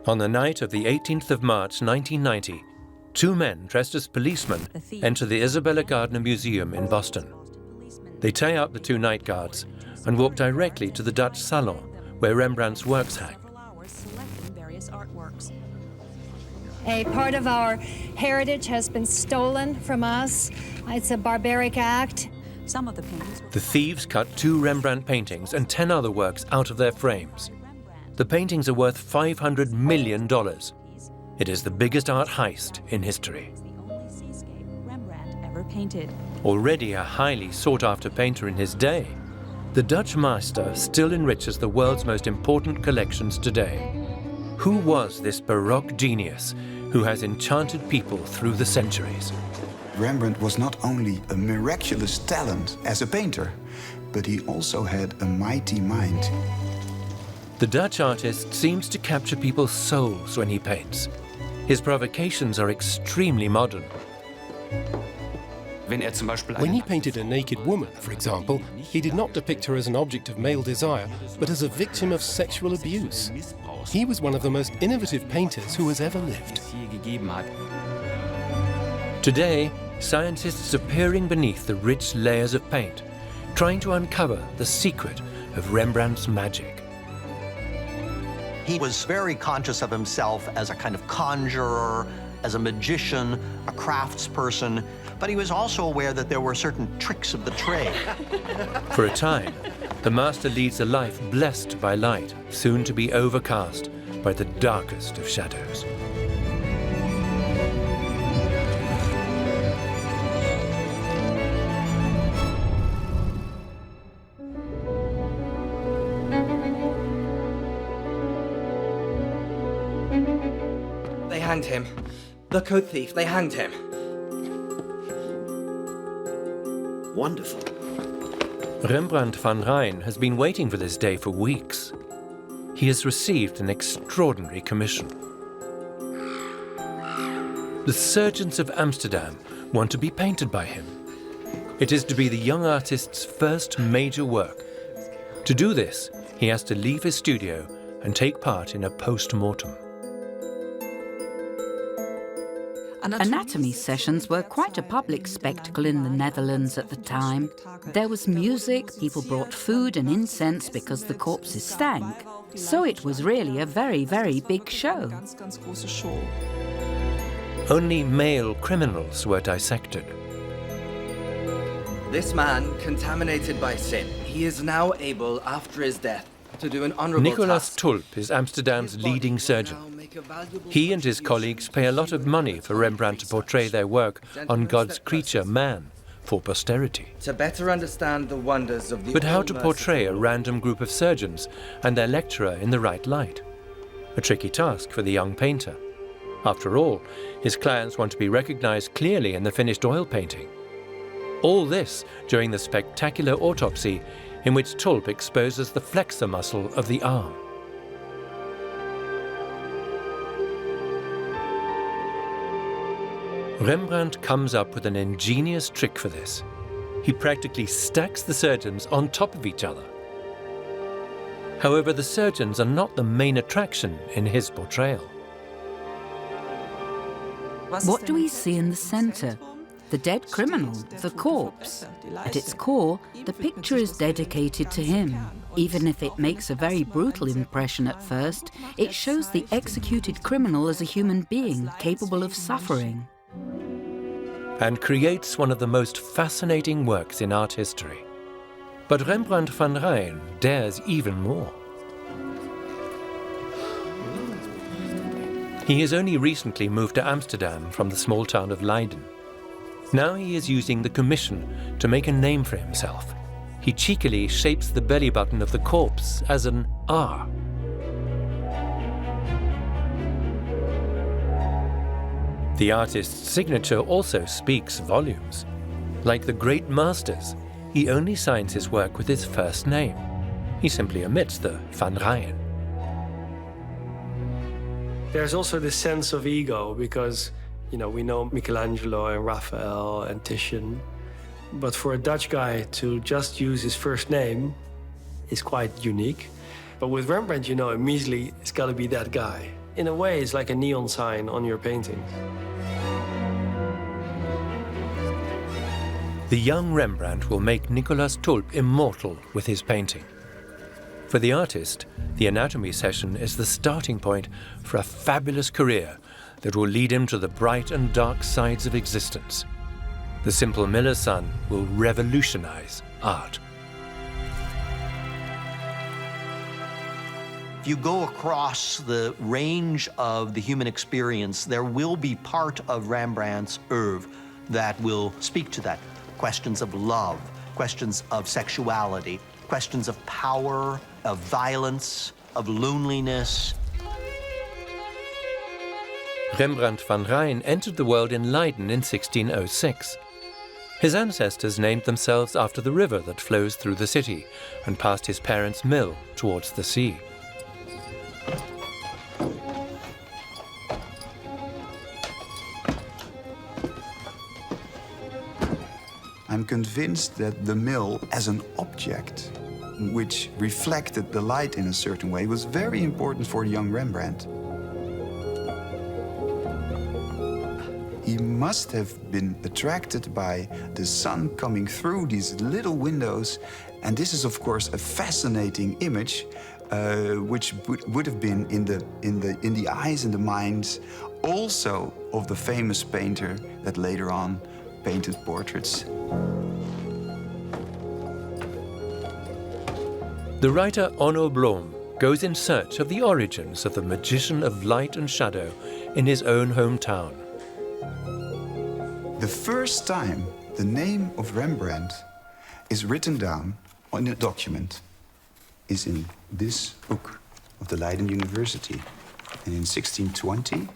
On the night of the 18th of March 1990, two men dressed as policemen enter the Isabella Gardner Museum in Boston. They tie up the two night guards and walk directly to the Dutch salon where Rembrandt's works hang. A part of our heritage has been stolen from us. It's a barbaric act. The thieves cut 2 Rembrandt paintings and 10 other works out of their frames. The paintings are worth $500 million. It is the biggest art heist in history. Already a highly sought-after painter in his day, the Dutch master still enriches the world's most important collections today. Who was this baroque genius who has enchanted people through the centuries? Rembrandt was not only a miraculous talent as a painter, but he also had a mighty mind. The Dutch artist seems to capture people's souls when he paints. His provocations are extremely modern. When he painted a naked woman, for example, he did not depict her as an object of male desire, but as a victim of sexual abuse. He was one of the most innovative painters who has ever lived. Today, scientists are peering beneath the rich layers of paint, trying to uncover the secret of Rembrandt's magic. He was very conscious of himself as a kind of conjurer, as a magician, a craftsperson, but he was also aware that there were certain tricks of the trade. For a time, the master leads a life blessed by light, soon to be overcast by the darkest of shadows. They hanged him. The code thief, they hanged him. Wonderful. Rembrandt van Rijn has been waiting for this day for weeks. He has received an extraordinary commission. The surgeons of Amsterdam want to be painted by him. It is to be the young artist's first major work. To do this, he has to leave his studio and take part in a post-mortem. Anatomy sessions were quite a public spectacle in the Netherlands at the time. There was music, people brought food and incense because the corpses stank. So it was really a very, very big show. Only male criminals were dissected. This man, contaminated by sin, he is now able, after his death, to do an honorable Nicolas task. Tulp is Amsterdam's leading surgeon. He and his colleagues pay a lot of money for Rembrandt to portray their work on God's creature, man, for posterity. To better understand the wonders of the But how to portray a random group of surgeons and their lecturer in the right light? A tricky task for the young painter. After all, his clients want to be recognized clearly in the finished oil painting. All this during the spectacular autopsy in which Tulp exposes the flexor muscle of the arm. Rembrandt comes up with an ingenious trick for this. He practically stacks the surgeons on top of each other. However, the surgeons are not the main attraction in his portrayal. What do we see in the center? The dead criminal, the corpse. At its core, the picture is dedicated to him. Even if it makes a very brutal impression at first, it shows the executed criminal as a human being capable of suffering. And creates one of the most fascinating works in art history. But Rembrandt van Rijn dares even more. He has only recently moved to Amsterdam from the small town of Leiden. Now he is using the commission to make a name for himself. He cheekily shapes the belly button of the corpse as an R. The artist's signature also speaks volumes. Like the great masters, he only signs his work with his first name. He simply omits the Van Rijn. There's also this sense of ego because, we know Michelangelo and Raphael and Titian, but for a Dutch guy to just use his first name is quite unique. But with Rembrandt, immediately it's got to be that guy. in a way, is like a neon sign on your paintings. The young Rembrandt will make Nicolaas Tulp immortal with his painting. For the artist, the anatomy session is the starting point for a fabulous career that will lead him to the bright and dark sides of existence. The simple miller's son will revolutionize art. If you go across the range of the human experience, there will be part of Rembrandt's oeuvre that will speak to that. Questions of love, questions of sexuality, questions of power, of violence, of loneliness. Rembrandt van Rijn entered the world in Leiden in 1606. His ancestors named themselves after the river that flows through the city and past his parents' mill towards the sea. I'm convinced that the mill as an object which reflected the light in a certain way was very important for young Rembrandt. He must have been attracted by the sun coming through these little windows, and this is of course a fascinating image which would have been in the eyes and the minds also of the famous painter that later on painted portraits. The writer Onno Blom goes in search of the origins of the magician of light and shadow in his own hometown. The first time the name of Rembrandt is written down on a document is in this book of the Leiden University. And in 1620,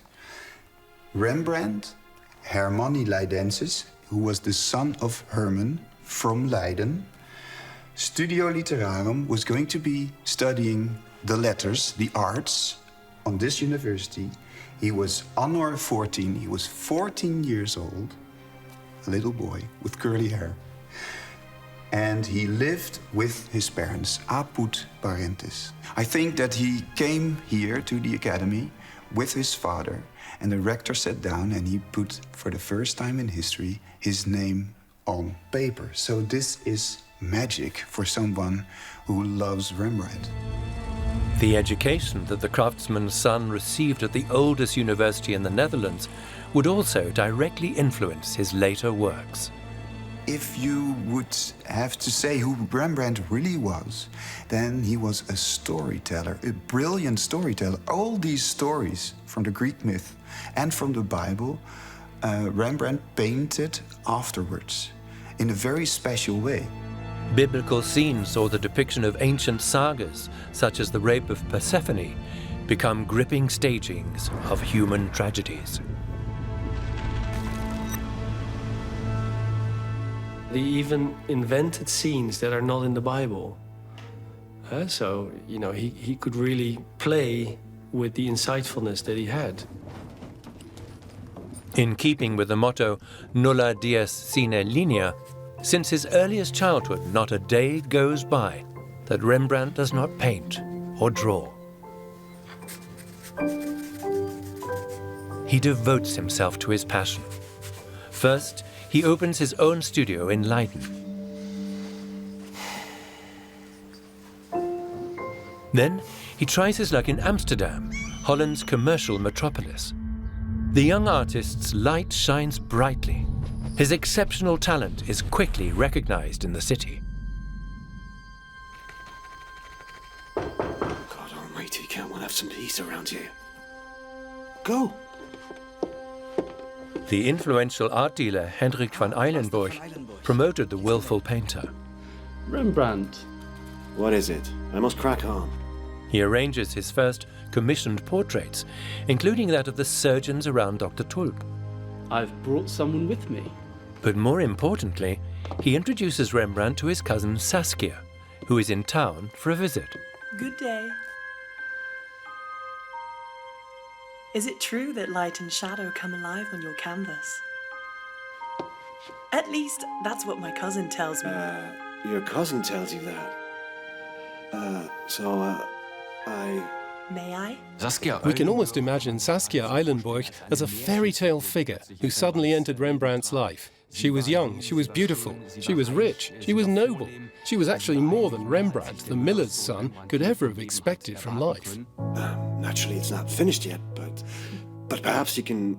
Rembrandt Hermanni Leidensis, who was the son of Herman from Leiden, Studio Literarum, was going to be studying the letters, the arts, on this university. He was Anno 14, he was 14 years old, a little boy with curly hair. And he lived with his parents, apud parentis. I think that he came here to the academy with his father, and the rector sat down and he put, for the first time in history, his name on paper. So this is magic for someone who loves Rembrandt. The education that the craftsman's son received at the oldest university in the Netherlands would also directly influence his later works. If you would have to say who Rembrandt really was, then he was a storyteller, a brilliant storyteller. All these stories from the Greek myth and from the Bible, Rembrandt painted afterwards in a very special way. Biblical scenes or the depiction of ancient sagas, such as the rape of Persephone, become gripping stagings of human tragedies. They even invented scenes that are not in the Bible. So, you know, he could really play with the insightfulness that he had. In keeping with the motto, nulla dies sine linea, since his earliest childhood, not a day goes by that Rembrandt does not paint or draw. He devotes himself to his passion. First, he opens his own studio in Leiden. Then, he tries his luck in Amsterdam, Holland's commercial metropolis. The young artist's light shines brightly. His exceptional talent is quickly recognized in the city. God almighty, can't one have some peace around here? Go! The influential art dealer Hendrik van Eilenburg promoted the willful painter. Rembrandt. What is it? I must crack on. He arranges his first commissioned portraits, including that of the surgeons around Dr. Tulp. I've brought someone with me. But more importantly, he introduces Rembrandt to his cousin Saskia, who is in town for a visit. Good day. Is it true that light and shadow come alive on your canvas? At least, that's what my cousin tells me. Your cousin tells you that? May I? We can almost imagine Saskia Eilenburg as a fairy tale figure who suddenly entered Rembrandt's life. She was young, she was beautiful, she was rich, she was noble. She was actually more than Rembrandt, the miller's son, could ever have expected from life. Naturally, it's not finished yet, but perhaps you can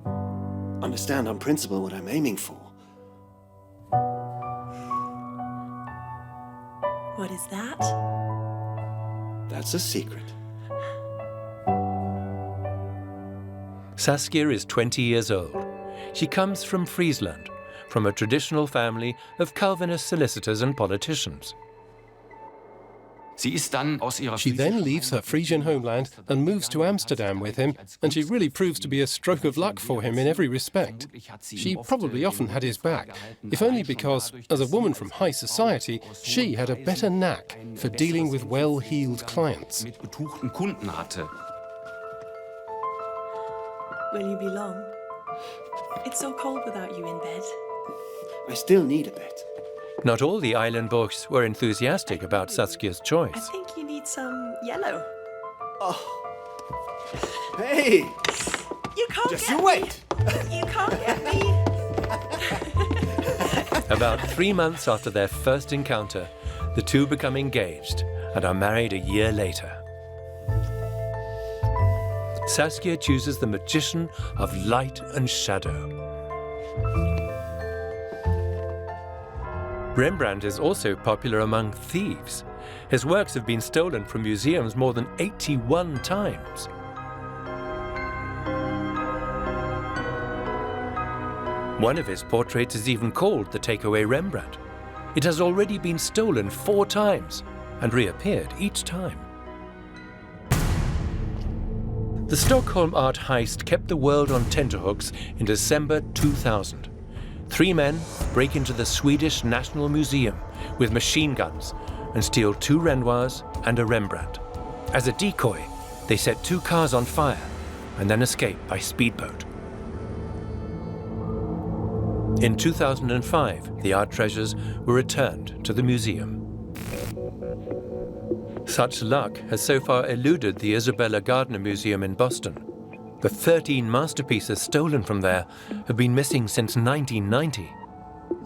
understand on principle what I'm aiming for. What is that? That's a secret. Saskia is 20 years old. She comes from Friesland, from a traditional family of Calvinist solicitors and politicians. She then leaves her Frisian homeland and moves to Amsterdam with him, and she really proves to be a stroke of luck for him in every respect. She probably often had his back, if only because, as a woman from high society, she had a better knack for dealing with well-heeled clients. Will you be long? It's so cold without you in bed. I still need a bed. Not all the Eilenburgs were enthusiastic about Saskia's I choice. think you need some yellow. Oh. Hey! You can't Just get you wait! me! You can't get me! About 3 months after their first encounter, the two become engaged and are married a year later. Saskia chooses the magician of light and shadow. Rembrandt is also popular among thieves. His works have been stolen from museums more than 81 times. One of his portraits is even called the Takeaway Rembrandt. It has already been stolen 4 times and reappeared each time. The Stockholm art heist kept the world on tenterhooks in December 2000. 3 men break into the Swedish National Museum with machine guns and steal 2 Renoirs and a Rembrandt. As a decoy, they set 2 cars on fire and then escape by speedboat. In 2005, the art treasures were returned to the museum. Such luck has so far eluded the Isabella Gardner Museum in Boston. The 13 masterpieces stolen from there have been missing since 1990.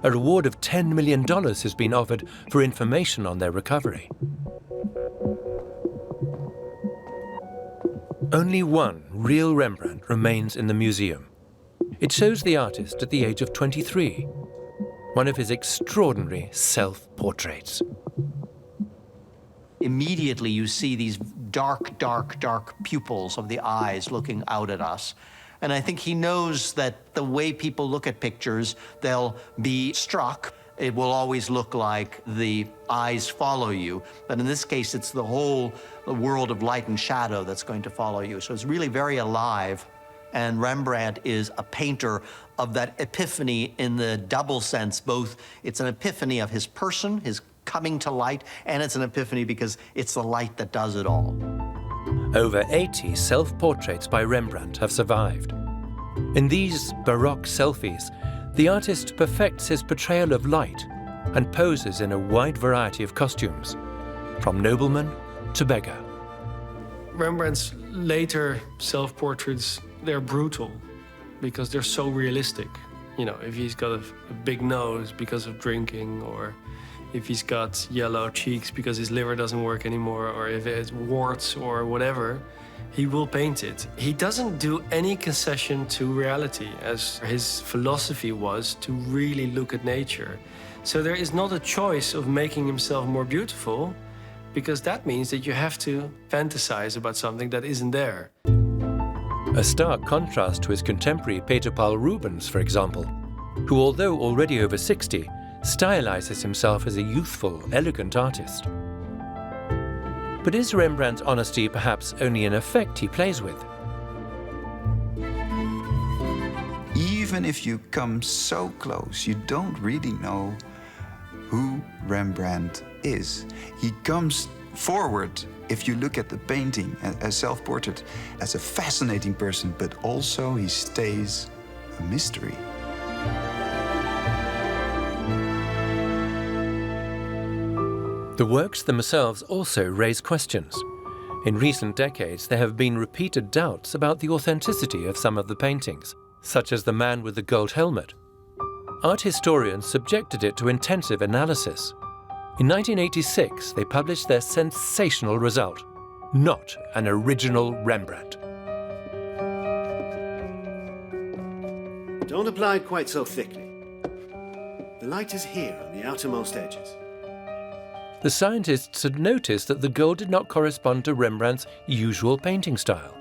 A reward of $10 million has been offered for information on their recovery. Only one real Rembrandt remains in the museum. It shows the artist at the age of 23, one of his extraordinary self-portraits. Immediately you see these dark, dark, dark pupils of the eyes looking out at us. And I think he knows that the way people look at pictures, they'll be struck. It will always look like the eyes follow you. But in this case, it's the whole world of light and shadow that's going to follow you. So it's really very alive. And Rembrandt is a painter of that epiphany in the double sense. Both, it's an epiphany of his person, his coming to light, and it's an epiphany because it's the light that does it all. Over 80 self-portraits by Rembrandt have survived. In these baroque selfies, the artist perfects his portrayal of light and poses in a wide variety of costumes, from nobleman to beggar. Rembrandt's later self-portraits, they're brutal because they're so realistic. You know, if he's got a big nose because of drinking, or if he's got yellow cheeks because his liver doesn't work anymore, or if it's warts or whatever, he will paint it. He doesn't do any concession to reality, as his philosophy was to really look at nature. So there is not a choice of making himself more beautiful, because that means that you have to fantasize about something that isn't there. A stark contrast to his contemporary Peter Paul Rubens, for example, who, although already over 60, stylizes himself as a youthful, elegant artist. But is Rembrandt's honesty perhaps only an effect he plays with? Even if you come so close, you don't really know who Rembrandt is. He comes forward, if you look at the painting, a self-portrait, as a fascinating person, but also he stays a mystery. The works themselves also raise questions. In recent decades, there have been repeated doubts about the authenticity of some of the paintings, such as the man with the gold helmet. Art historians subjected it to intensive analysis. In 1986, they published their sensational result: not an original Rembrandt. Don't apply it quite so thickly. The light is here on the outermost edges. The scientists had noticed that the gold did not correspond to Rembrandt's usual painting style.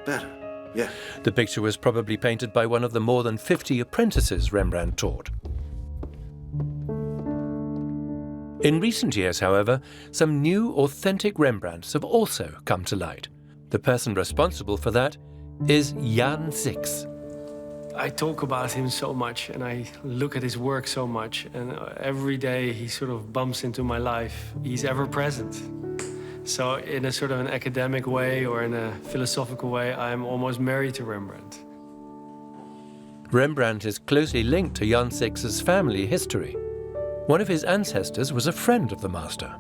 Better, yeah. The picture was probably painted by one of the more than 50 apprentices Rembrandt taught. In recent years, however, some new authentic Rembrandts have also come to light. The person responsible for that is Jan Six. I talk about him so much and I look at his work so much, and every day he sort of bumps into my life. He's ever present. So in a sort of an academic way or in a philosophical way, I'm almost married to Rembrandt. Rembrandt is closely linked to Jan Six's family history. One of his ancestors was a friend of the master.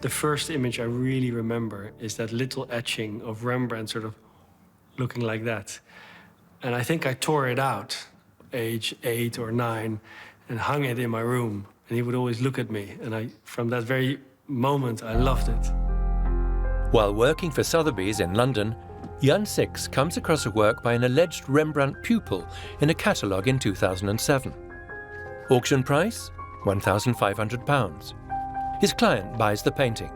The first image I really remember is that little etching of Rembrandt sort of looking like that. And I think I tore it out, age 8 or 9, and hung it in my room. And he would always look at me. And from that very moment, I loved it. While working for Sotheby's in London, Jan Six comes across a work by an alleged Rembrandt pupil in a catalogue in 2007. Auction price? £1,500. His client buys the painting.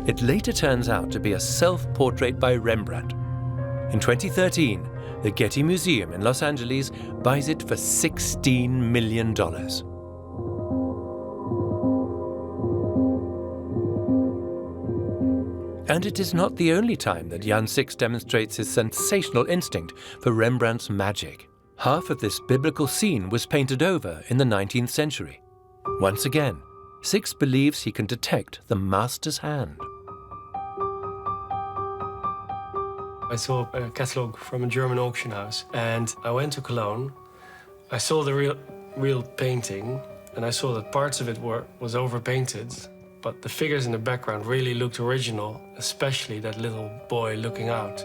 It later turns out to be a self-portrait by Rembrandt. In 2013, the Getty Museum in Los Angeles buys it for $16 million. And it is not the only time that Jan Six demonstrates his sensational instinct for Rembrandt's magic. Half of this biblical scene was painted over in the 19th century. Once again, Six believes he can detect the master's hand. I saw a catalogue from a German auction house, and I went to Cologne. I saw the real painting, and I saw that parts of it was overpainted, but the figures in the background really looked original, especially that little boy looking out.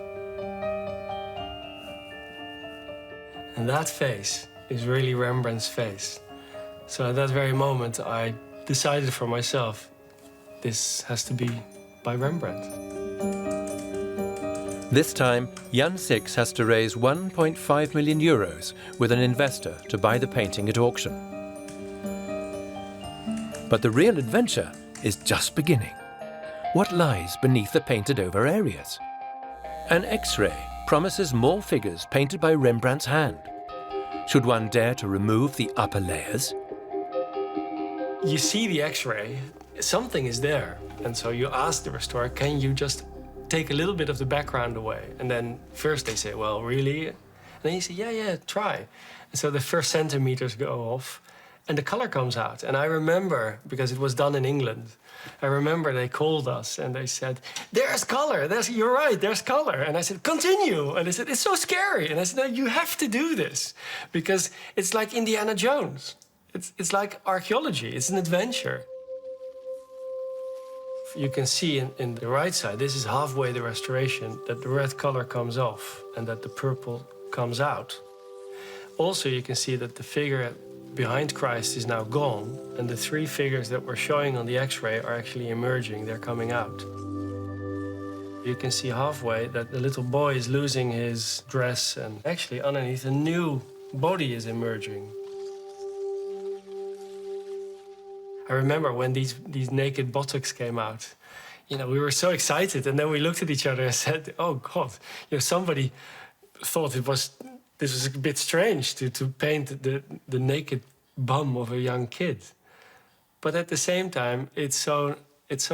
And that face is really Rembrandt's face. So at that very moment, I decided for myself, this has to be by Rembrandt. This time, Jan Six has to raise €1.5 million with an investor to buy the painting at auction. But the real adventure is just beginning. What lies beneath the painted-over areas? An X-ray promises more figures painted by Rembrandt's hand. Should one dare to remove the upper layers? You see the X-ray, something is there. And so you ask the restorer, can you just take a little bit of the background away? And then first they say, well, really? And then you say, yeah, try. And so the first centimeters go off and the color comes out. And I remember, because it was done in England, I remember they called us and they said, there's color, you're right, there's color. And I said, continue. And they said, it's so scary. And I said, no, you have to do this because it's like Indiana Jones. It's like archaeology, it's an adventure. You can see in the right side, this is halfway the restoration, that the red color comes off and that the purple comes out. Also, you can see that the figure behind Christ is now gone, and the three figures that we're showing on the X-ray are actually emerging, they're coming out. You can see halfway that the little boy is losing his dress, and actually underneath a new body is emerging. I remember when these naked buttocks came out, we were so excited, and then we looked at each other and said, oh God, somebody thought this was a bit strange to paint the naked bum of a young kid. But at the same time, it's so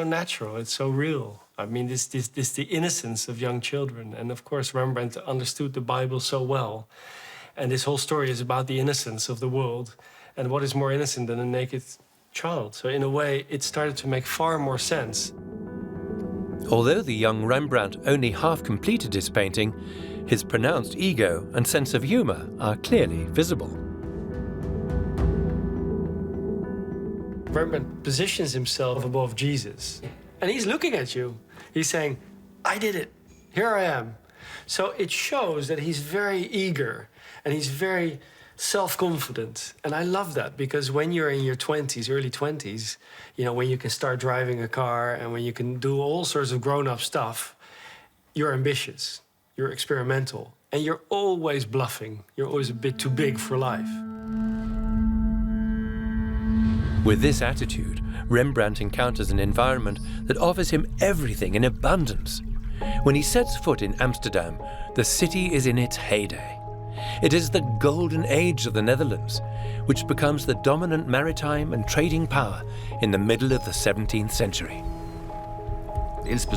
natural, it's so real. I mean, this the innocence of young children. And of course, Rembrandt understood the Bible so well. And this whole story is about the innocence of the world. And what is more innocent than a naked child? So in a way, it started to make far more sense. Although the young Rembrandt only half completed his painting, his pronounced ego and sense of humor are clearly visible. Rembrandt positions himself above Jesus, and he's looking at you. He's saying, I did it, here I am. So it shows that he's very eager and he's very self-confident. And I love that, because when you're in your 20s, early 20s, you know, when you can start driving a car and when you can do all sorts of grown-up stuff, you're ambitious, you're experimental, and you're always bluffing. You're always a bit too big for life. With this attitude, Rembrandt encounters an environment that offers him everything in abundance. When he sets foot in Amsterdam, the city is in its heyday. It is the golden age of the Netherlands, which becomes the dominant maritime and trading power in the middle of the 17th century.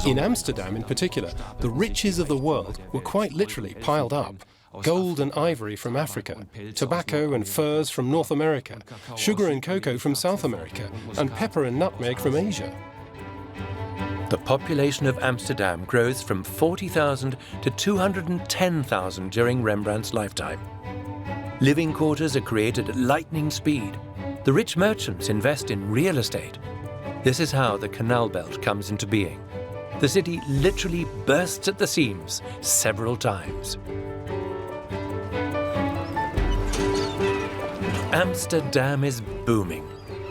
In Amsterdam in particular, the riches of the world were quite literally piled up. Gold and ivory from Africa, tobacco and furs from North America, sugar and cocoa from South America, and pepper and nutmeg from Asia. The population of Amsterdam grows from 40,000 to 210,000 during Rembrandt's lifetime. Living quarters are created at lightning speed. The rich merchants invest in real estate. This is how the Canal Belt comes into being. The city literally bursts at the seams several times. Amsterdam is booming.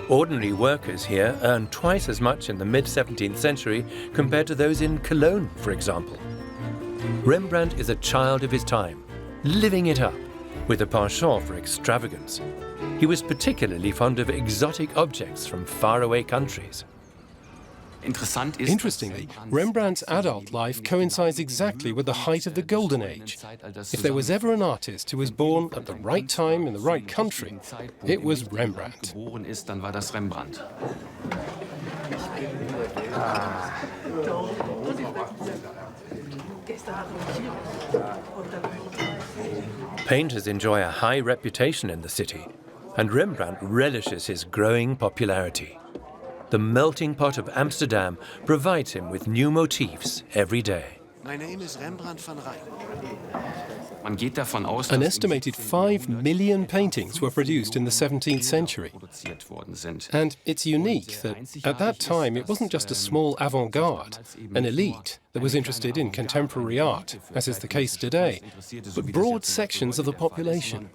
Ordinary workers here earn twice as much in the mid-17th century compared to those in Cologne, for example. Rembrandt is a child of his time, living it up, with a penchant for extravagance. He was particularly fond of exotic objects from faraway countries. Interestingly, Rembrandt's adult life coincides exactly with the height of the Golden Age. If there was ever an artist who was born at the right time in the right country, it was Rembrandt. Painters enjoy a high reputation in the city, and Rembrandt relishes his growing popularity. The melting pot of Amsterdam provides him with new motifs every day. My name is Rembrandt van Rijn. An estimated 5 million paintings were produced in the 17th century. And it's unique that at that time it wasn't just a small avant-garde, an elite that was interested in contemporary art, as is the case today, but broad sections of the population.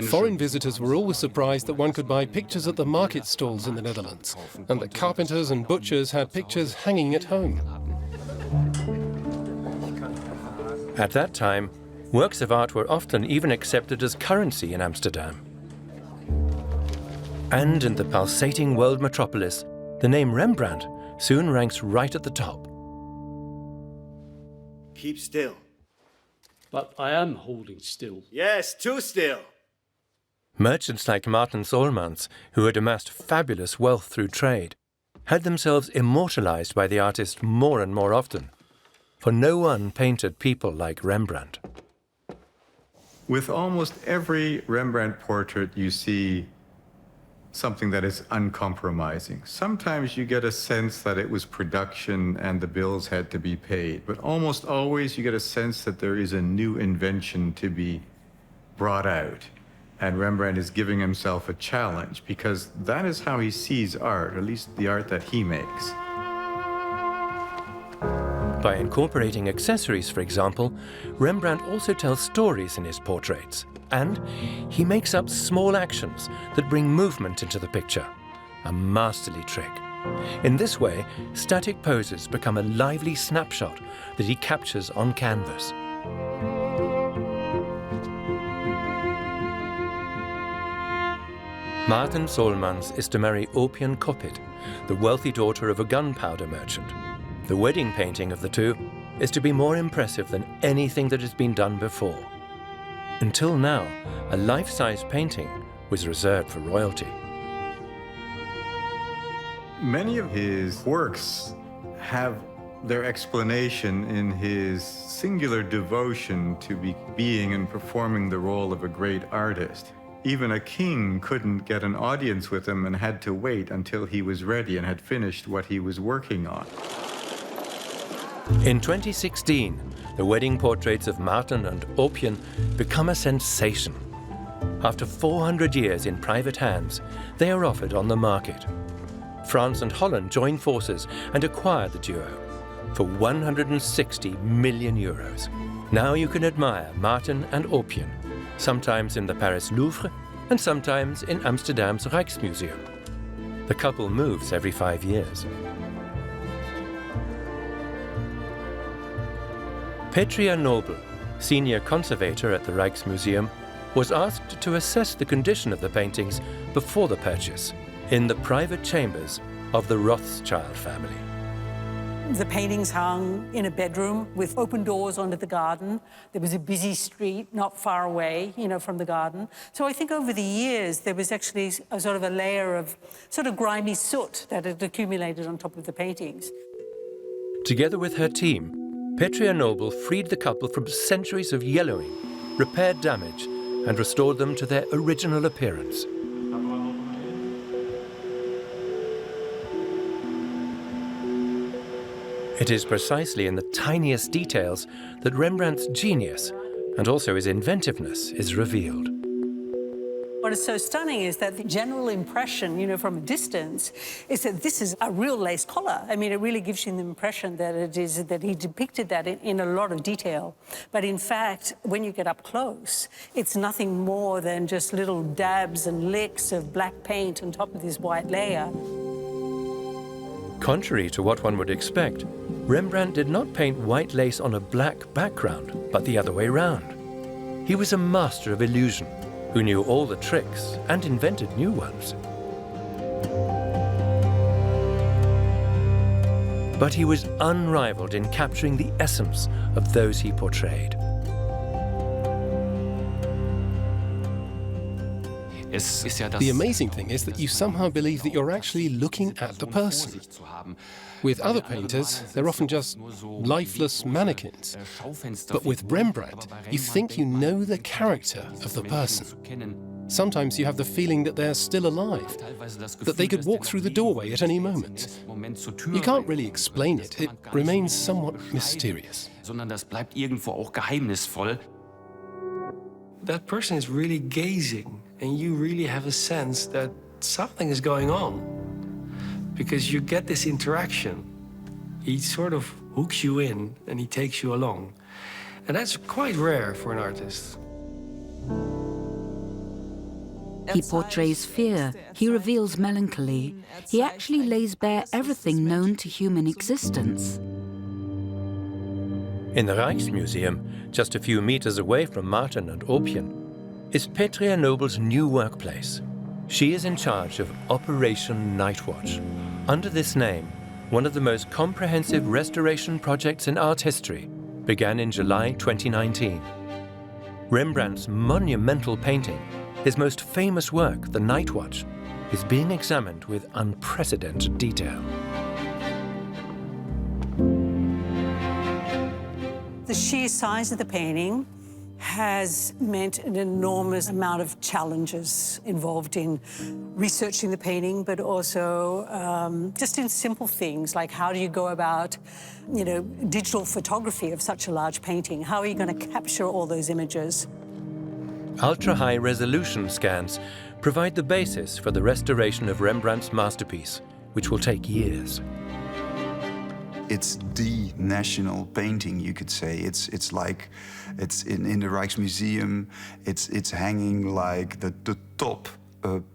Foreign visitors were always surprised that one could buy pictures at the market stalls in the Netherlands, and that carpenters and butchers had pictures hanging at home. At that time, works of art were often even accepted as currency in Amsterdam. And in the pulsating world metropolis, the name Rembrandt soon ranks right at the top. Keep still. But I am holding still. Yes, too still. Merchants like Martin Solmans, who had amassed fabulous wealth through trade, had themselves immortalized by the artist more and more often. For no one painted people like Rembrandt. With almost every Rembrandt portrait, you see something that is uncompromising. Sometimes you get a sense that it was production and the bills had to be paid, but almost always you get a sense that there is a new invention to be brought out. And Rembrandt is giving himself a challenge because that is how he sees art, at least the art that he makes. By incorporating accessories, for example, Rembrandt also tells stories in his portraits. And he makes up small actions that bring movement into the picture, a masterly trick. In this way, static poses become a lively snapshot that he captures on canvas. Martin Solmans is to marry Opien Koppit, the wealthy daughter of a gunpowder merchant. The wedding painting of the two is to be more impressive than anything that has been done before. Until now, a life-size painting was reserved for royalty. Many of his works have their explanation in his singular devotion to being and performing the role of a great artist. Even a king couldn't get an audience with him and had to wait until he was ready and had finished what he was working on. In 2016, the wedding portraits of Martin and Opien become a sensation. After 400 years in private hands, they are offered on the market. France and Holland join forces and acquire the duo for 160 million euros. Now you can admire Martin and Opien, sometimes in the Paris Louvre and sometimes in Amsterdam's Rijksmuseum. The couple moves every 5 years. Petria Nobel, senior conservator at the Rijksmuseum, was asked to assess the condition of the paintings before the purchase in the private chambers of the Rothschild family. The paintings hung in a bedroom with open doors onto the garden. There was a busy street not far away, from the garden. So I think over the years, there was actually a sort of a layer of sort of grimy soot that had accumulated on top of the paintings. Together with her team, Petria Nobel freed the couple from centuries of yellowing, repaired damage, and restored them to their original appearance. It is precisely in the tiniest details that Rembrandt's genius, and also his inventiveness, is revealed. What is so stunning is that the general impression, from a distance, is that this is a real lace collar. I mean, it really gives you the impression that it is that he depicted that in a lot of detail. But in fact, when you get up close, it's nothing more than just little dabs and licks of black paint on top of this white layer. Contrary to what one would expect, Rembrandt did not paint white lace on a black background, but the other way round. He was a master of illusion, who knew all the tricks and invented new ones. But he was unrivaled in capturing the essence of those he portrayed. The amazing thing is that you somehow believe that you're actually looking at the person. With other painters, they're often just lifeless mannequins. But with Rembrandt, you think you know the character of the person. Sometimes you have the feeling that they're still alive, that they could walk through the doorway at any moment. You can't really explain it. It remains somewhat mysterious. That person is really gazing, and you really have a sense that something is going on. Because you get this interaction. He sort of hooks you in, and he takes you along. And that's quite rare for an artist. He portrays fear, he reveals melancholy. He actually lays bare everything known to human existence. In the Rijksmuseum, just a few meters away from Martin and Opien, is Petria Nobel's new workplace. She is in charge of Operation Nightwatch. Under this name, one of the most comprehensive restoration projects in art history began in July 2019. Rembrandt's monumental painting, his most famous work, The Nightwatch, is being examined with unprecedented detail. The sheer size of the painting has meant an enormous amount of challenges involved in researching the painting, but also just in simple things like how do you go about, digital photography of such a large painting? How are you going to capture all those images? Ultra-high resolution scans provide the basis for the restoration of Rembrandt's masterpiece, which will take years. It's the national painting, you could say. It's like, it's in the Rijksmuseum, it's hanging like the top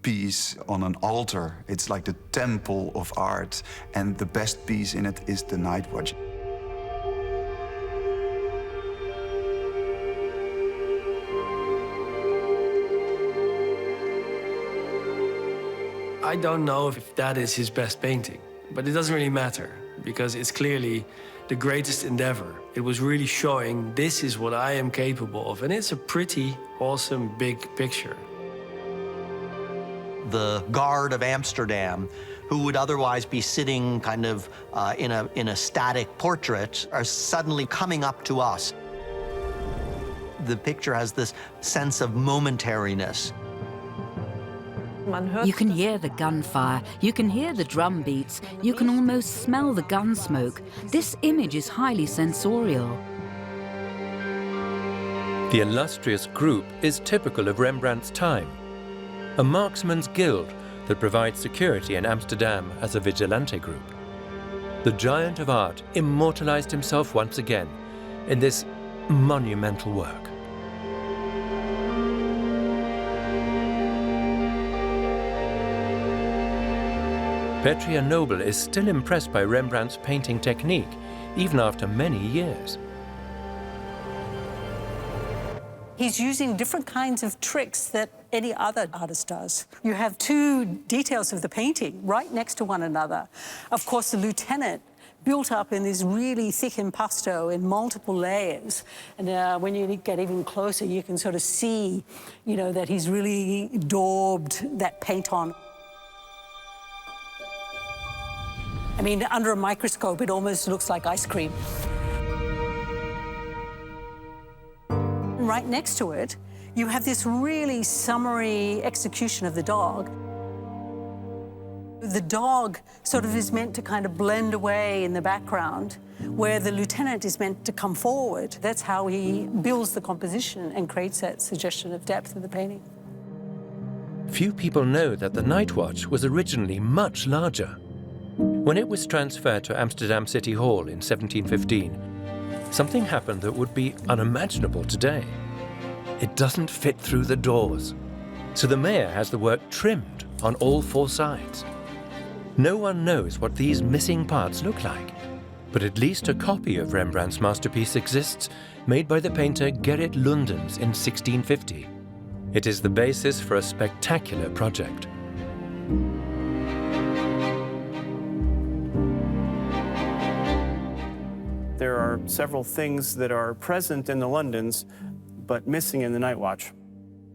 piece on an altar. It's like the temple of art, and the best piece in it is the Nightwatch. I don't know if that is his best painting, but it doesn't really matter, because it's clearly the greatest endeavor. It was really showing this is what I am capable of, and it's a pretty awesome big picture. The guard of Amsterdam, who would otherwise be sitting kind of in a static portrait, are suddenly coming up to us. The picture has this sense of momentariness. You can hear the gunfire, you can hear the drum beats, you can almost smell the gun smoke. This image is highly sensorial. The illustrious group is typical of Rembrandt's time, a marksman's guild that provides security in Amsterdam as a vigilante group. The giant of art immortalized himself once again in this monumental work. Petria Nobel is still impressed by Rembrandt's painting technique, even after many years. He's using different kinds of tricks that any other artist does. You have two details of the painting right next to one another. Of course, the lieutenant built up in this really thick impasto in multiple layers. And when you get even closer, you can sort of see, that he's really daubed that paint on. I mean, under a microscope, it almost looks like ice cream. Right next to it, you have this really summary execution of the dog. The dog sort of is meant to kind of blend away in the background, where the lieutenant is meant to come forward. That's how he builds the composition and creates that suggestion of depth in the painting. Few people know that the Nightwatch was originally much larger. When it was transferred to Amsterdam City Hall in 1715, something happened that would be unimaginable today. It doesn't fit through the doors, so the mayor has the work trimmed on all four sides. No one knows what these missing parts look like, but at least a copy of Rembrandt's masterpiece exists, made by the painter Gerrit Lundens in 1650. It is the basis for a spectacular project. There are several things that are present in the Lundens, but missing in the Nightwatch.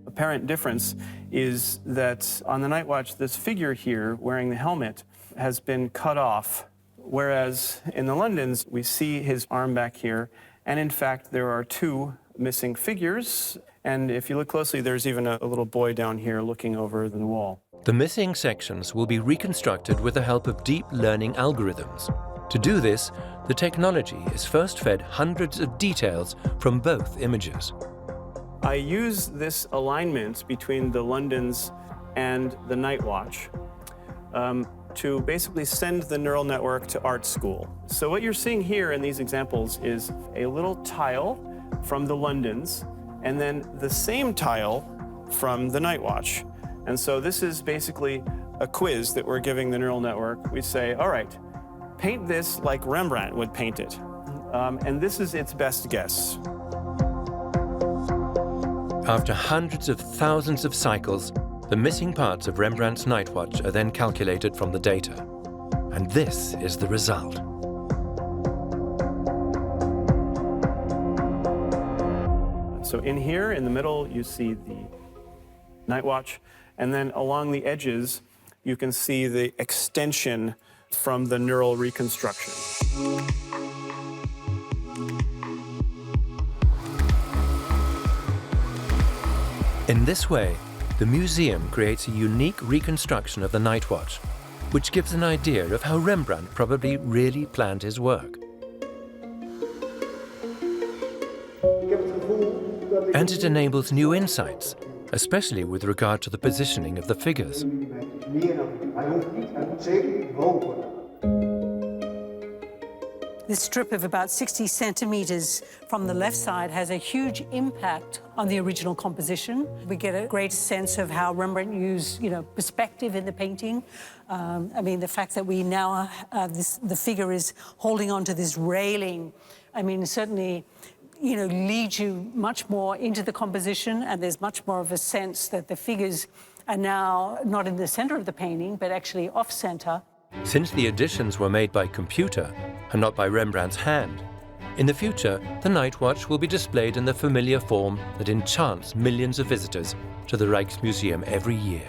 Apparent difference is that on the Nightwatch, this figure here wearing the helmet has been cut off, whereas in the Lundens, we see his arm back here, and in fact, there are two missing figures, and if you look closely, there's even a little boy down here looking over the wall. The missing sections will be reconstructed with the help of deep learning algorithms. To do this, the technology is first fed hundreds of details from both images. I use this alignment between the Lundens and the Nightwatch to basically send the neural network to art school. So what you're seeing here in these examples is a little tile from the Lundens and then the same tile from the Nightwatch. And so this is basically a quiz that we're giving the neural network. We say, all right, paint this like Rembrandt would paint it. And this is its best guess. After hundreds of thousands of cycles, the missing parts of Rembrandt's Nightwatch are then calculated from the data. And this is the result. So in here, in the middle, you see the Nightwatch. And then along the edges, you can see the extension from the neural reconstruction. In this way, the museum creates a unique reconstruction of the Nightwatch, which gives an idea of how Rembrandt probably really planned his work. And it enables new insights, especially with regard to the positioning of the figures. This strip of about 60 centimeters from the left side has a huge impact on the original composition. We get a great sense of how Rembrandt used, perspective in the painting. I mean, the fact that we now the figure is holding onto this railing, I mean, certainly, leads you much more into the composition, and there's much more of a sense that the figures are now not in the center of the painting, but actually off-center. Since the additions were made by computer and not by Rembrandt's hand, in the future, the Nightwatch will be displayed in the familiar form that enchants millions of visitors to the Rijksmuseum every year.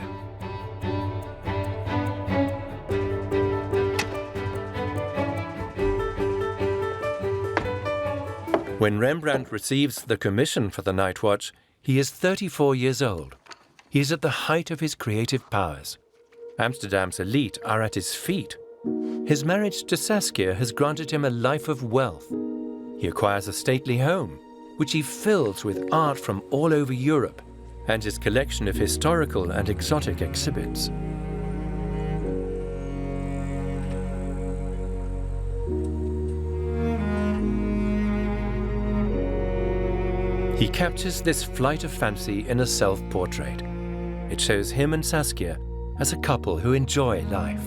When Rembrandt receives the commission for the Nightwatch, he is 34 years old. He is at the height of his creative powers. Amsterdam's elite are at his feet. His marriage to Saskia has granted him a life of wealth. He acquires a stately home, which he fills with art from all over Europe and his collection of historical and exotic exhibits. He captures this flight of fancy in a self-portrait. It shows him and Saskia as a couple who enjoy life.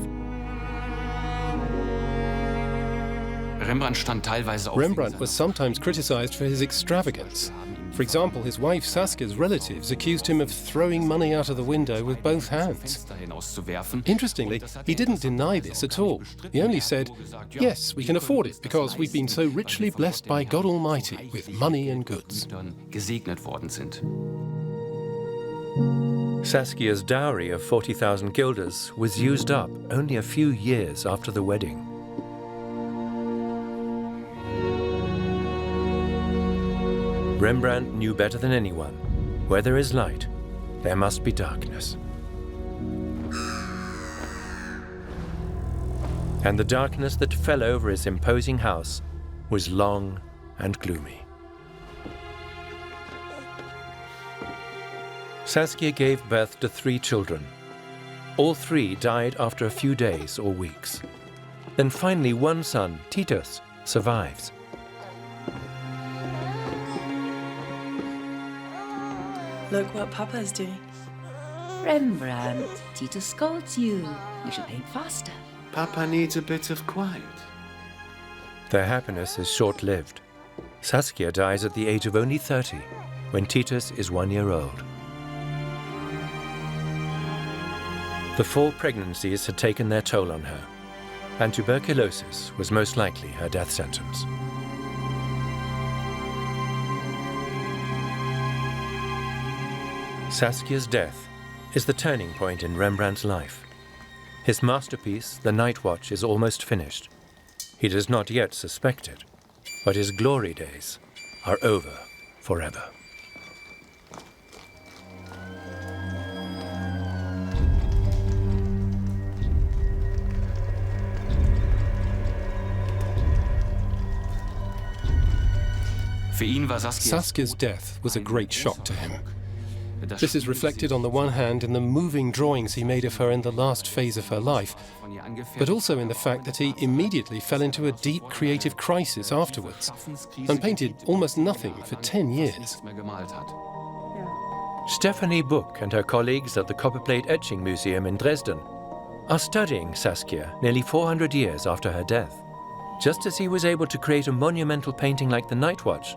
Rembrandt was sometimes criticized for his extravagance. For example, his wife Saskia's relatives accused him of throwing money out of the window with both hands. Interestingly, he didn't deny this at all. He only said, "Yes, we can afford it because we've been so richly blessed by God Almighty with money and goods." Saskia's dowry of 40,000 guilders was used up only a few years after the wedding. Rembrandt knew better than anyone, where there is light, there must be darkness. And the darkness that fell over his imposing house was long and gloomy. Saskia gave birth to 3 children. All 3 died after a few days or weeks. Then finally one son, Titus, survives. Look what Papa is doing. Rembrandt, Titus scolds you. You should paint faster. Papa needs a bit of quiet. Their happiness is short-lived. Saskia dies at the age of only 30, when Titus is 1 year old. The 4 pregnancies had taken their toll on her, and tuberculosis was most likely her death sentence. Saskia's death is the turning point in Rembrandt's life. His masterpiece, the Nightwatch, is almost finished. He does not yet suspect it, but his glory days are over forever. Saskia's death was a great shock to him. This is reflected on the one hand in the moving drawings he made of her in the last phase of her life, but also in the fact that he immediately fell into a deep creative crisis afterwards and painted almost nothing for 10 years. Stephanie Buck and her colleagues at the Copperplate Etching Museum in Dresden are studying Saskia nearly 400 years after her death. Just as he was able to create a monumental painting like the Nightwatch,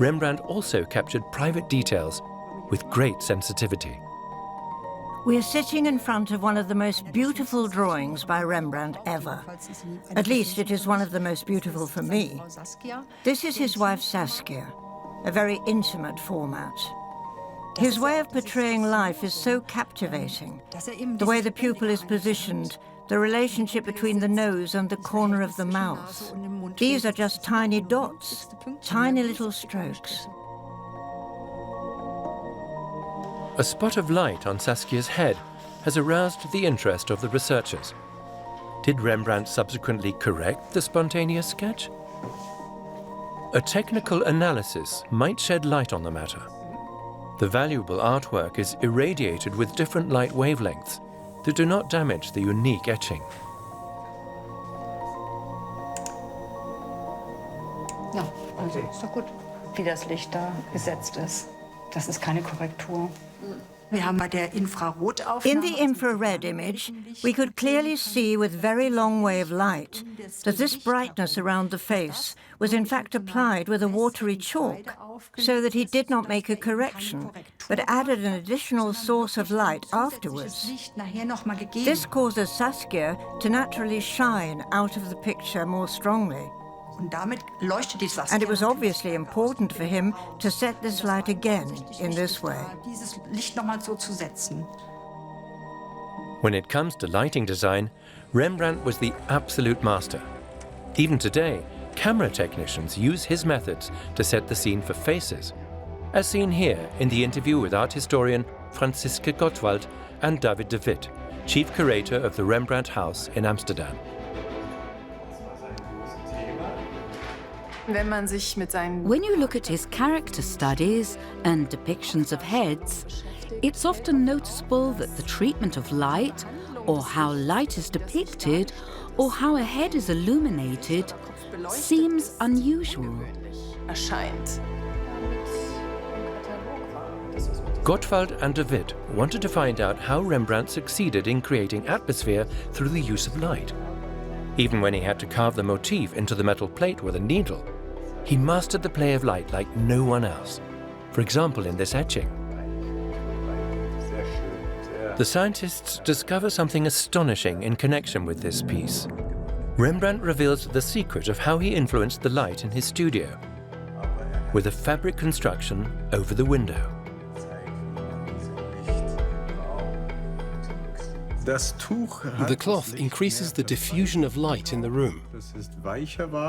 Rembrandt also captured private details with great sensitivity. We are sitting in front of one of the most beautiful drawings by Rembrandt ever. At least it is one of the most beautiful for me. This is his wife Saskia, a very intimate format. His way of portraying life is so captivating. The way the pupil is positioned, the relationship between the nose and the corner of the mouth. These are just tiny dots, tiny little strokes. A spot of light on Saskia's head has aroused the interest of the researchers. Did Rembrandt subsequently correct the spontaneous sketch? A technical analysis might shed light on the matter. The valuable artwork is irradiated with different light wavelengths that do not damage the unique etching. Ja, also ist doch gut, wie das Licht da gesetzt ist. Das ist keine Korrektur. In the infrared image, we could clearly see with very long wave light that this brightness around the face was in fact applied with a watery chalk, so that he did not make a correction, but added an additional source of light afterwards. This causes Saskia to naturally shine out of the picture more strongly. And it was obviously important for him to set this light again in this way. When it comes to lighting design, Rembrandt was the absolute master. Even today, camera technicians use his methods to set the scene for faces, as seen here in the interview with art historian Franziske Gottwald and David de Witt, chief curator of the Rembrandt House in Amsterdam. When you look at his character studies and depictions of heads, it's often noticeable that the treatment of light, or how light is depicted, or how a head is illuminated, seems unusual. Gottwald and de Witt wanted to find out how Rembrandt succeeded in creating atmosphere through the use of light. Even when he had to carve the motif into the metal plate with a needle, he mastered the play of light like no one else. For example, in this etching. The scientists discover something astonishing in connection with this piece. Rembrandt reveals the secret of how he influenced the light in his studio, with a fabric construction over the window. The cloth increases the diffusion of light in the room,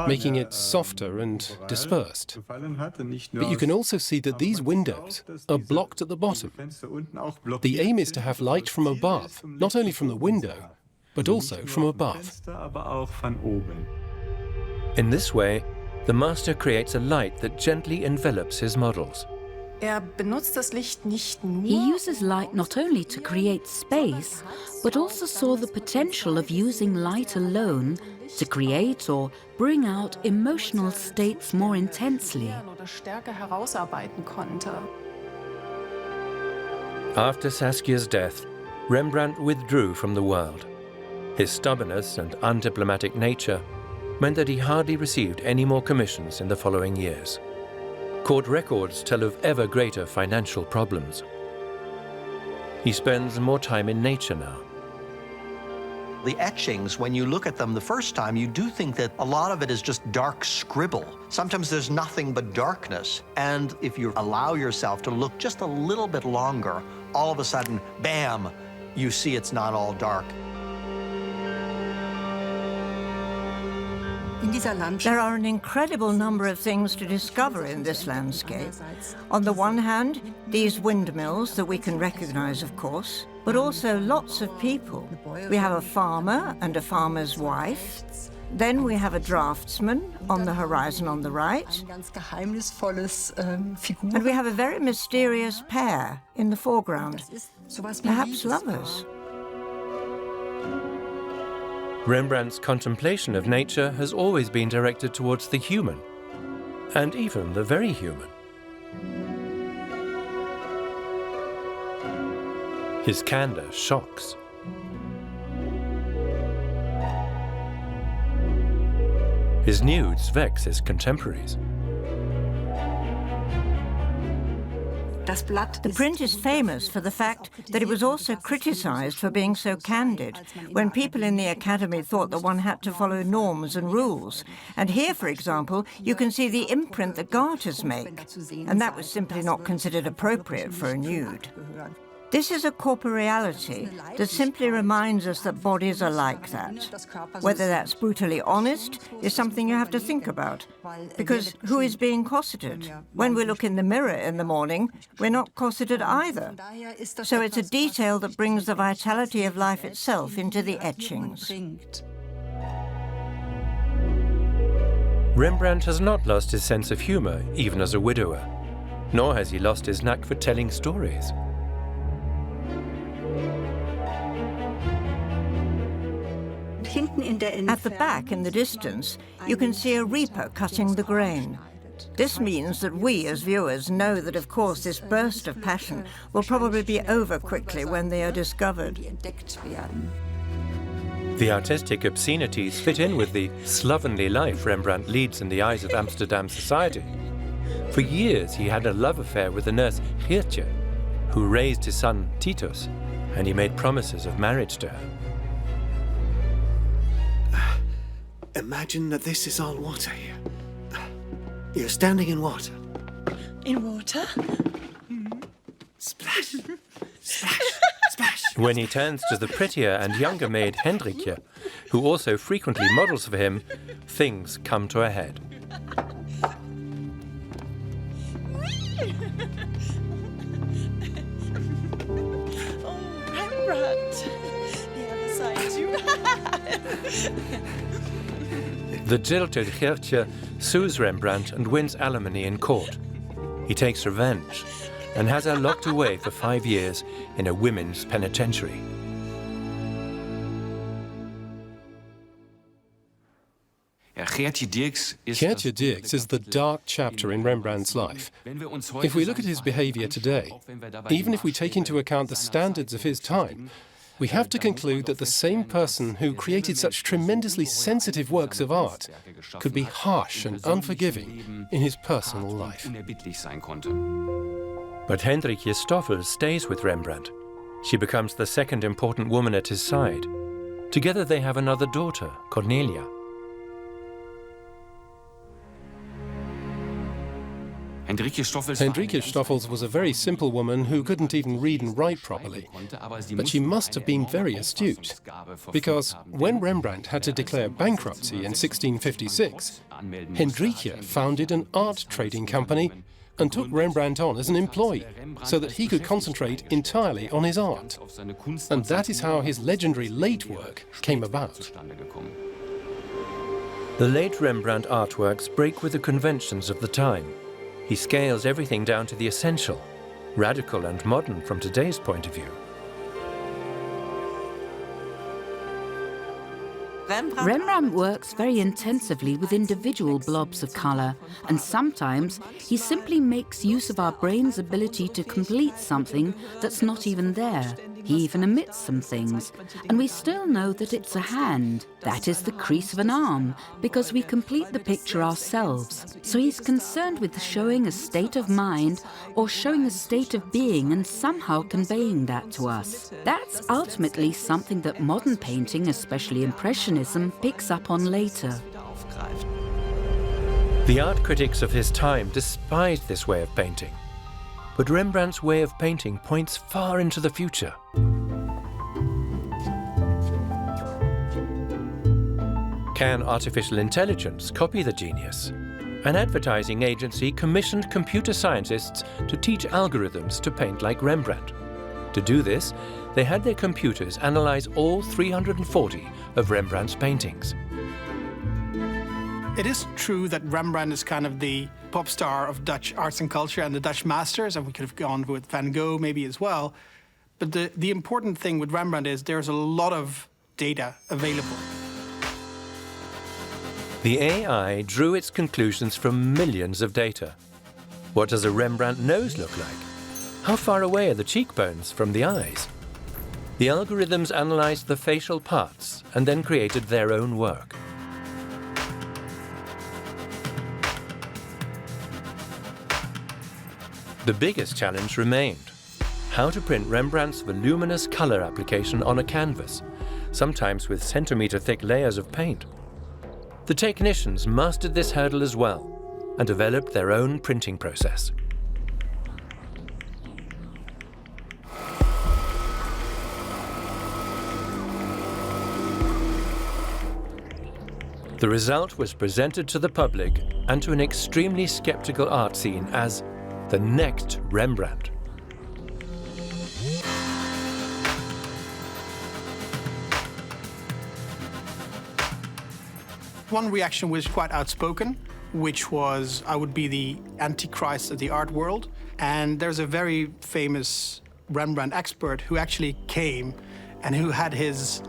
making it softer and dispersed. But you can also see that these windows are blocked at the bottom. The aim is to have light from above, not only from the window, but also from above. In this way, the master creates a light that gently envelops his models. He uses light not only to create space, but also saw the potential of using light alone to create or bring out emotional states more intensely. After Saskia's death, Rembrandt withdrew from the world. His stubbornness and undiplomatic nature meant that he hardly received any more commissions in the following years. Court records tell of ever greater financial problems. He spends more time in nature now. The etchings, when you look at them the first time, you do think that a lot of it is just dark scribble. Sometimes there's nothing but darkness. And if you allow yourself to look just a little bit longer, all of a sudden, bam, you see it's not all dark. There are an incredible number of things to discover in this landscape. On the one hand, these windmills that we can recognize, of course, but also lots of people. We have a farmer and a farmer's wife. Then we have a draftsman on the horizon on the right. And we have a very mysterious pair in the foreground, perhaps lovers. Rembrandt's contemplation of nature has always been directed towards the human, and even the very human. His candor shocks. His nudes vex his contemporaries. The print is famous for the fact that it was also criticized for being so candid, when people in the Academy thought that one had to follow norms and rules. And here, for example, you can see the imprint that garters make, and that was simply not considered appropriate for a nude. This is a corporeality that simply reminds us that bodies are like that. Whether that's brutally honest is something you have to think about, because who is being cosseted? When we look in the mirror in the morning, we're not cosseted either. So it's a detail that brings the vitality of life itself into the etchings. Rembrandt has not lost his sense of humor, even as a widower, nor has he lost his knack for telling stories. At the back, in the distance, you can see a reaper cutting the grain. This means that we, as viewers, know that, of course, this burst of passion will probably be over quickly when they are discovered. The artistic obscenities fit in with the slovenly life Rembrandt leads in the eyes of Amsterdam society. For years, he had a love affair with the nurse Geertje, who raised his son Titus, and he made promises of marriage to her. Imagine that this is all water here. You're standing in water. In water? Splash, splash, splash. When he turns to the prettier and younger maid Hendrikje, who also frequently models for him, things come to a head. Oh, Rembrandt. The other side too. The jilted Geertje sues Rembrandt and wins alimony in court. He takes revenge and has her locked away for 5 years in a women's penitentiary. Geertje Dirks is the dark chapter in Rembrandt's life. If we look at his behavior today, even if we take into account the standards of his time, we have to conclude that the same person who created such tremendously sensitive works of art could be harsh and unforgiving in his personal life. But Hendrikje Stoffel stays with Rembrandt. She becomes the second important woman at his side. Together they have another daughter, Cornelia. Hendrikje Stoffels was a very simple woman who couldn't even read and write properly. But she must have been very astute, because when Rembrandt had to declare bankruptcy in 1656, Hendrikje founded an art trading company and took Rembrandt on as an employee, so that he could concentrate entirely on his art. And that is how his legendary late work came about. The late Rembrandt artworks break with the conventions of the time. He scales everything down to the essential, radical and modern from today's point of view. Rembrandt works very intensively with individual blobs of colour, and sometimes he simply makes use of our brain's ability to complete something that's not even there. He even omits some things, and we still know that it's a hand. That is the crease of an arm, because we complete the picture ourselves. So he's concerned with showing a state of mind or showing a state of being and somehow conveying that to us. That's ultimately something that modern painting, especially Impressionism, picks up on later. The art critics of his time despised this way of painting. But Rembrandt's way of painting points far into the future. Can artificial intelligence copy the genius? An advertising agency commissioned computer scientists to teach algorithms to paint like Rembrandt. To do this, they had their computers analyze all 340 of Rembrandt's paintings. It is true that Rembrandt is kind of the pop star of Dutch arts and culture and the Dutch masters, and we could have gone with Van Gogh maybe as well. But the important thing with Rembrandt is there's a lot of data available. The AI drew its conclusions from millions of data. What does a Rembrandt nose look like? How far away are the cheekbones from the eyes? The algorithms analyzed the facial parts and then created their own work. The biggest challenge remained: how to print Rembrandt's voluminous color application on a canvas, sometimes with centimeter-thick layers of paint. The technicians mastered this hurdle as well and developed their own printing process. The result was presented to the public and to an extremely skeptical art scene as the next Rembrandt. One reaction was quite outspoken, which was, I would be the antichrist of the art world. And there's a very famous Rembrandt expert who actually came and who had his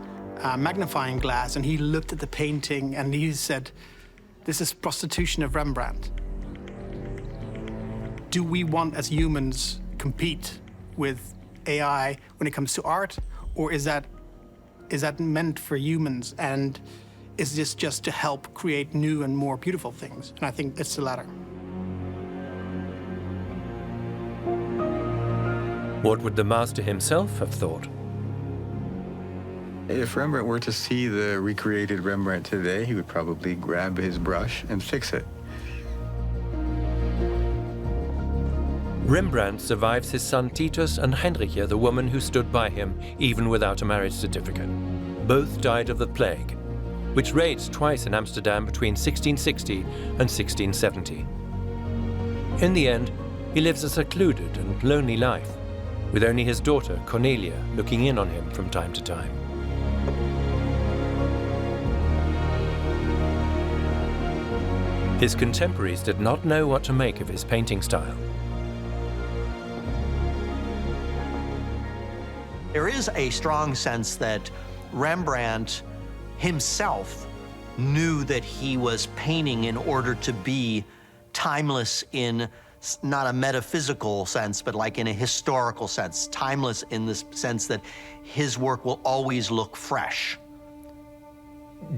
magnifying glass, and he looked at the painting and he said, "This is prostitution of Rembrandt." Do we want, as humans, compete with AI when it comes to art, or is that meant for humans, and is this just to help create new and more beautiful things? And I think it's the latter. What would the master himself have thought? If Rembrandt were to see the recreated Rembrandt today, he would probably grab his brush and fix it. Rembrandt survives his son Titus and Hendrikje, the woman who stood by him even without a marriage certificate. Both died of the plague, which raged twice in Amsterdam between 1660 and 1670. In the end, he lives a secluded and lonely life, with only his daughter Cornelia looking in on him from time to time. His contemporaries did not know what to make of his painting style. There is a strong sense that Rembrandt himself knew that he was painting in order to be timeless in not a metaphysical sense, but like in a historical sense, timeless in the sense that his work will always look fresh,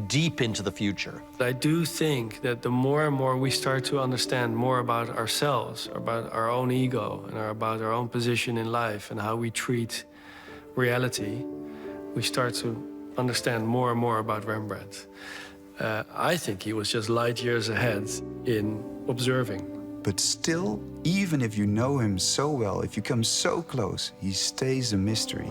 deep into the future. I do think that the more and more we start to understand more about ourselves, about our own ego, and about our own position in life and how we treat reality, we start to understand more and more about Rembrandt. I think he was just light years ahead in observing. But still, even if you know him so well, if you come so close, he stays a mystery.